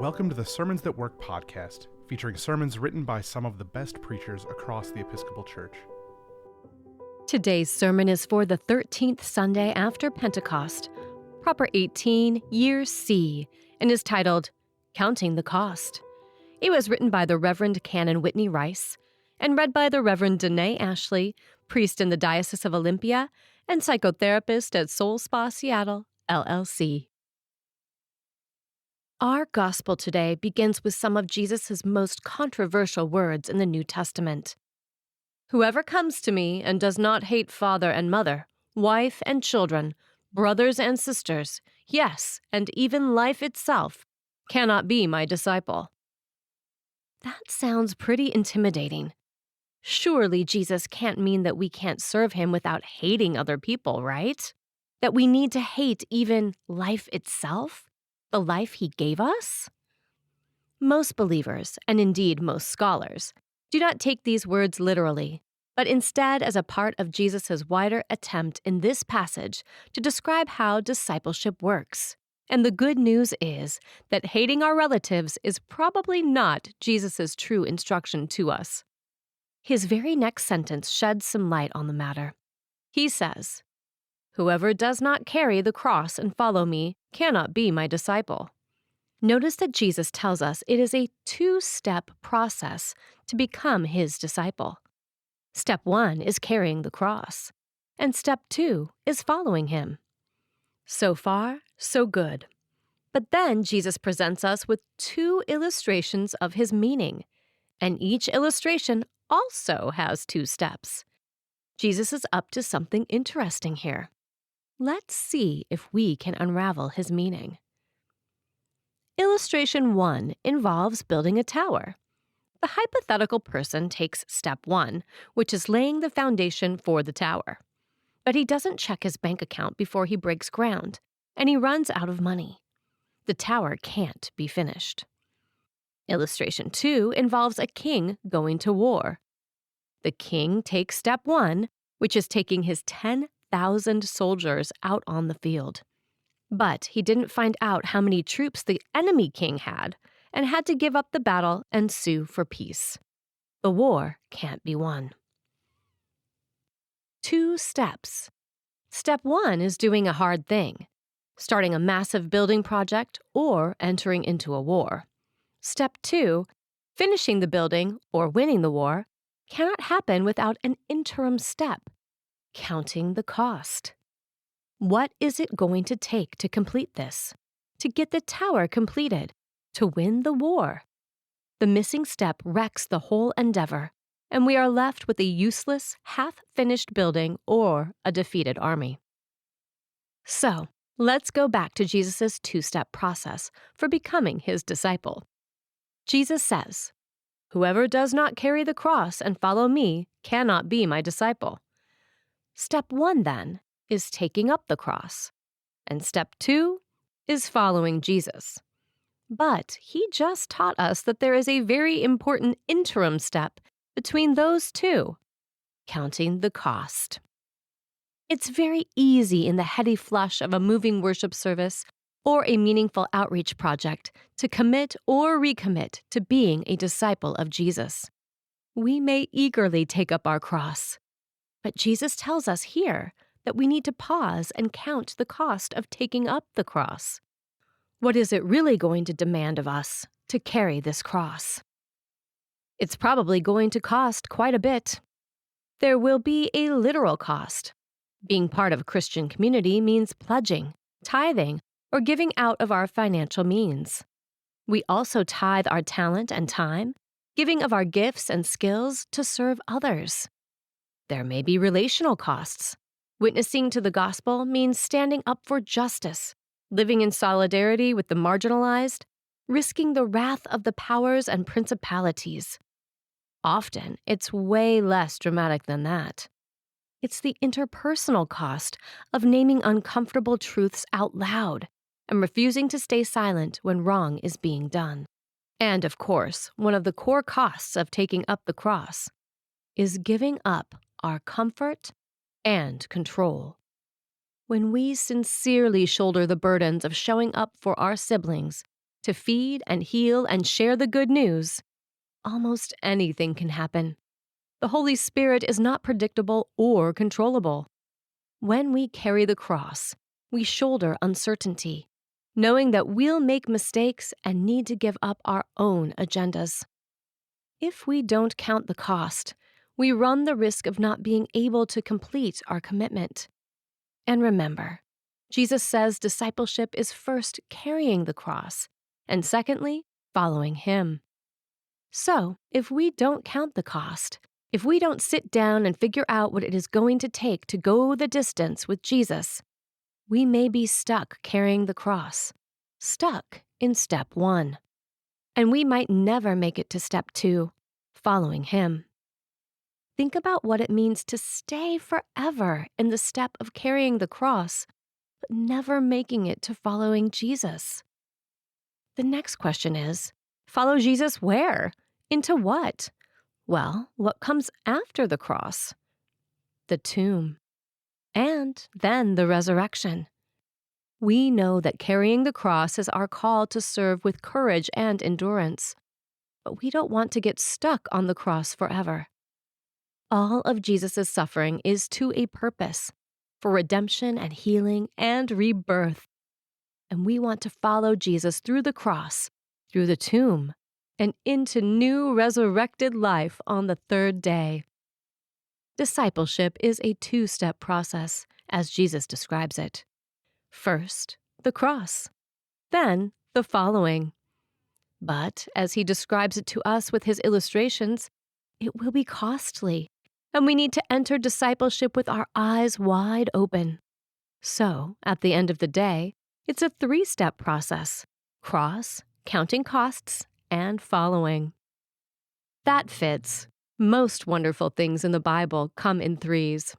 Welcome to the Sermons That Work podcast, featuring sermons written by some of the best preachers across the Episcopal Church. Today's sermon is for the 13th Sunday after Pentecost, Proper 18, Year C, and is titled, Counting the Cost. It was written by the Reverend Canon Whitney Rice and read by the Reverend Danáe Ashley, priest in the Diocese of Olympia and psychotherapist at Soul Spa Seattle, LLC. Our gospel today begins with some of Jesus' most controversial words in the New Testament. Whoever comes to me and does not hate father and mother, wife and children, brothers and sisters, yes, and even life itself, cannot be my disciple. That sounds pretty intimidating. Surely Jesus can't mean that we can't serve him without hating other people, right? That we need to hate even life itself? The life he gave us? Most believers, and indeed most scholars, do not take these words literally, but instead as a part of Jesus' wider attempt in this passage to describe how discipleship works. And the good news is that hating our relatives is probably not Jesus' true instruction to us. His very next sentence sheds some light on the matter. He says, "Whoever does not carry the cross and follow me cannot be my disciple." Notice that Jesus tells us it is a two-step process to become his disciple. Step 1 is carrying the cross, and step 2 is following him. So far, so good. But then Jesus presents us with two illustrations of his meaning, and each illustration also has two steps. Jesus is up to something interesting here. Let's see if we can unravel his meaning. Illustration 1 involves building a tower. The hypothetical person takes step 1, which is laying the foundation for the tower. But he doesn't check his bank account before he breaks ground, and he runs out of money. The tower can't be finished. Illustration 2 involves a king going to war. The king takes step 1, which is taking his 10,000 soldiers out on the field. But he didn't find out how many troops the enemy king had and had to give up the battle and sue for peace. The war can't be won. Two steps. Step 1 is doing a hard thing, starting a massive building project or entering into a war. Step 2, finishing the building or winning the war, cannot happen without an interim step, counting the cost. What is it going to take to complete this? To get the tower completed? To win the war? The missing step wrecks the whole endeavor, and we are left with a useless, half-finished building or a defeated army. So, let's go back to Jesus' two-step process for becoming his disciple. Jesus says, "Whoever does not carry the cross and follow me cannot be my disciple." Step 1, then, is taking up the cross, and step 2 is following Jesus. But he just taught us that there is a very important interim step between those two, counting the cost. It's very easy in the heady flush of a moving worship service or a meaningful outreach project to commit or recommit to being a disciple of Jesus. We may eagerly take up our cross, but Jesus tells us here that we need to pause and count the cost of taking up the cross. What is it really going to demand of us to carry this cross? It's probably going to cost quite a bit. There will be a literal cost. Being part of a Christian community means pledging, tithing, or giving out of our financial means. We also tithe our talent and time, giving of our gifts and skills to serve others. There may be relational costs. Witnessing to the gospel means standing up for justice, living in solidarity with the marginalized, risking the wrath of the powers and principalities. Often, it's way less dramatic than that. It's the interpersonal cost of naming uncomfortable truths out loud and refusing to stay silent when wrong is being done. And of course, one of the core costs of taking up the cross is giving up our comfort and control. When we sincerely shoulder the burdens of showing up for our siblings, to feed and heal and share the good news, almost anything can happen. The Holy Spirit is not predictable or controllable. When we carry the cross, we shoulder uncertainty, knowing that we'll make mistakes and need to give up our own agendas. If we don't count the cost, we run the risk of not being able to complete our commitment. And remember, Jesus says discipleship is first carrying the cross, and secondly, following Him. So, if we don't count the cost, if we don't sit down and figure out what it is going to take to go the distance with Jesus, we may be stuck carrying the cross, stuck in step 1. And we might never make it to step 2, following Him. Think about what it means to stay forever in the step of carrying the cross, but never making it to following Jesus. The next question is, follow Jesus where? Into what? Well, what comes after the cross? The tomb. And then the resurrection. We know that carrying the cross is our call to serve with courage and endurance, but we don't want to get stuck on the cross forever. All of Jesus' suffering is to a purpose, for redemption and healing and rebirth. And we want to follow Jesus through the cross, through the tomb, and into new resurrected life on the third day. Discipleship is a 2-step process, as Jesus describes it. First, the cross, then the following. But as He describes it to us with His illustrations, it will be costly, and we need to enter discipleship with our eyes wide open. So, at the end of the day, it's a 3-step process: cross, counting costs, and following. That fits. Most wonderful things in the Bible come in 3s.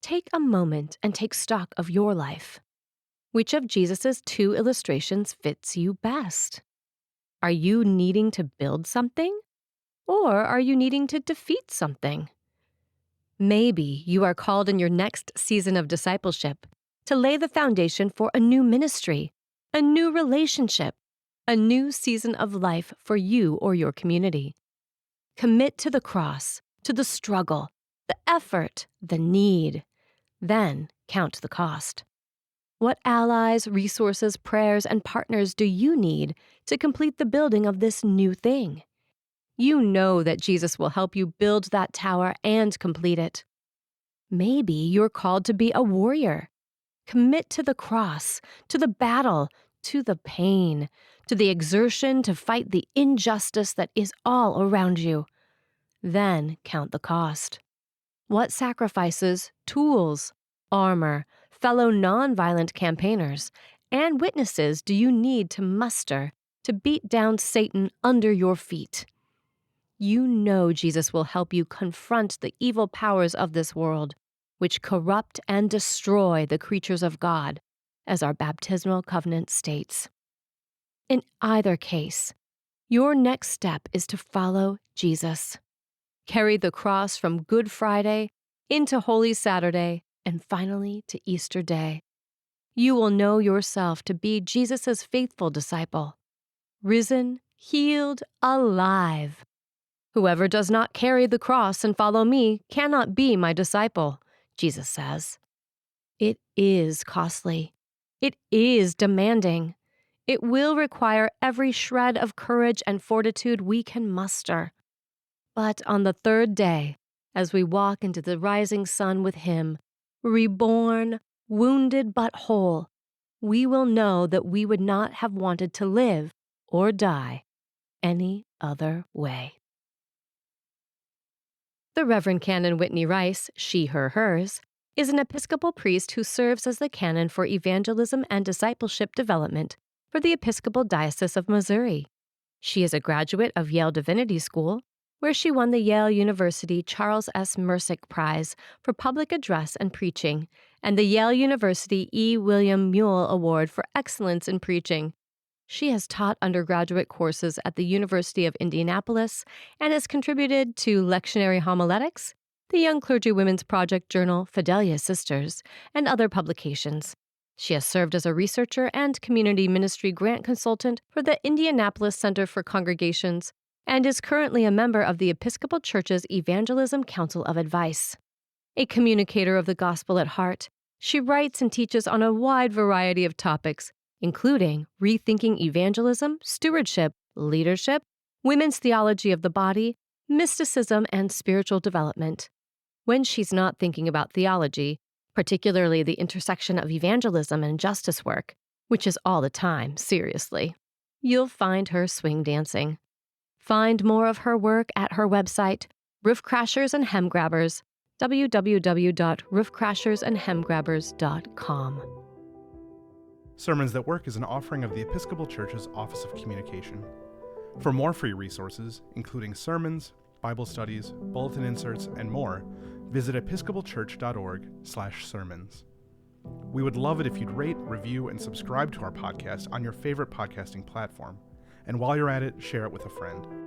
Take a moment and take stock of your life. Which of Jesus' 2 illustrations fits you best? Are you needing to build something? Or are you needing to defeat something? Maybe you are called in your next season of discipleship to lay the foundation for a new ministry, a new relationship, a new season of life for you or your community. Commit to the cross, to the struggle, the effort, the need. Then count the cost. What allies, resources, prayers, and partners do you need to complete the building of this new thing? You know that Jesus will help you build that tower and complete it. Maybe you're called to be a warrior. Commit to the cross, to the battle, to the pain, to the exertion to fight the injustice that is all around you. Then count the cost. What sacrifices, tools, armor, fellow nonviolent campaigners, and witnesses do you need to muster to beat down Satan under your feet? You know Jesus will help you confront the evil powers of this world, which corrupt and destroy the creatures of God, as our baptismal covenant states. In either case, your next step is to follow Jesus. Carry the cross from Good Friday into Holy Saturday and finally to Easter Day. You will know yourself to be Jesus' faithful disciple, risen, healed, alive. Whoever does not carry the cross and follow me cannot be my disciple, Jesus says. It is costly. It is demanding. It will require every shred of courage and fortitude we can muster. But on the third day, as we walk into the rising sun with Him, reborn, wounded but whole, we will know that we would not have wanted to live or die any other way. The Reverend Canon Whitney Rice, she, her, hers, is an Episcopal priest who serves as the canon for evangelism and discipleship development for the Episcopal Diocese of Missouri. She is a graduate of Yale Divinity School, where she won the Yale University Charles S. Mersick Prize for Public Address and Preaching and the Yale University E. William Mule Award for Excellence in Preaching. She has taught undergraduate courses at the University of Indianapolis and has contributed to Lectionary Homiletics, the Young Clergy Women's Project journal Fidelia Sisters, and other publications. She has served as a researcher and community ministry grant consultant for the Indianapolis Center for Congregations and is currently a member of the Episcopal Church's Evangelism Council of Advice. A communicator of the gospel at heart, she writes and teaches on a wide variety of topics, including rethinking evangelism, stewardship, leadership, women's theology of the body, mysticism, and spiritual development. When she's not thinking about theology, particularly the intersection of evangelism and justice work, which is all the time, seriously, you'll find her swing dancing. Find more of her work at her website, Roof Crashers and Hem Grabbers, www.roofcrashersandhemgrabbers.com. Sermons That Work is an offering of the Episcopal Church's Office of Communication. For more free resources, including sermons, Bible studies, bulletin inserts, and more, visit episcopalchurch.org/sermons. We would love it if you'd rate, review, and subscribe to our podcast on your favorite podcasting platform. And while you're at it, share it with a friend.